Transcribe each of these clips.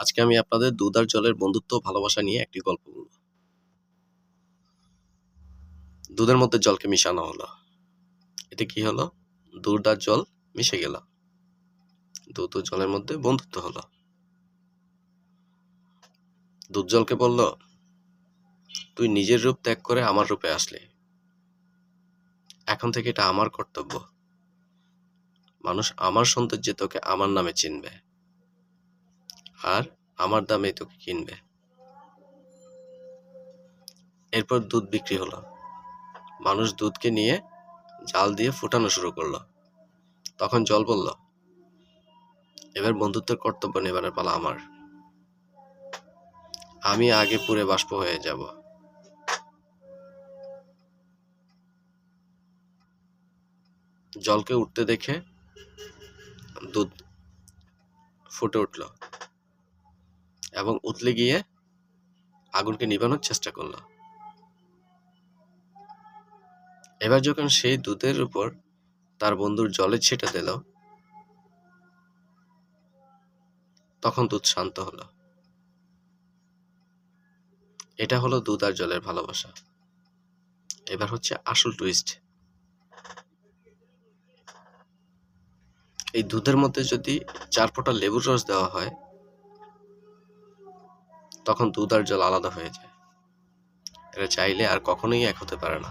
আজকে আমি আপনাদের দুধ আর জলের বন্ধুত্ব ও ভালোবাসা নিয়ে একটি গল্প বলব। দুধের মধ্যে জলকে মিশানো হলো। এতে কি হলো? দুধ আর জল মিশে গেল। দুধ ও জলের মধ্যে বন্ধুত্ব হলো। দুধ জলকে বলল, তুই নিজের রূপ ত্যাগ করে আমার রূপে আসলি। এখন থেকে এটা আমার কর্তব্য। মানুষ আমার সৌন্দর্যে তোকে আমার নামে চিনবে, আর আমার দামেই তোকে কিনবে। এরপর দুধ বিক্রি হলো। মানুষ দুধকে নিয়ে জাল দিয়ে ফুটানো শুরু করলো। তখন জল বলল, এবার বন্ধুত্বের কর্তব্য নেবার পালা আমার। আমি আগে পুড়ে বাষ্প হয়ে যাব। জলকে উঠতে দেখে দুধ ফুটে উঠল এবং উতলে গিয়ে আগুনকে নিভানোর চেষ্টা করলো। এবার যখন সেই দুধের উপর তার বন্ধুর জলে ছিটে দিল, তখন দুধ শান্ত হলো। এটা হলো দুধ আর জলের ভালোবাসা। এবার হচ্ছে আসল টুইস্ট। এই দুধের মধ্যে যদি 4 ফোঁটা লেবুর রস দেওয়া হয়, তখন দুধ আর জল আলাদা হয়ে যায়। এরা চাইলে আর কখনোই এক হতে পারে না।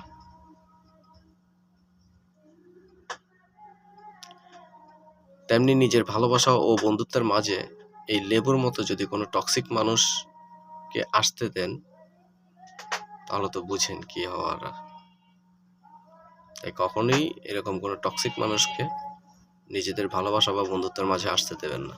তেমনি নিজের ভালোবাসা ও বন্ধুত্বের মাঝে এই লেবুর মতো যদি কোনো টক্সিক মানুষকে আসতে দেন, তাহলে তো বুঝেন কি হওয়ার। তাই কখনোই এরকম কোনো টক্সিক মানুষকে নিজেদের ভালোবাসা বা বন্ধুত্বের মাঝে আসতে দেবেন না।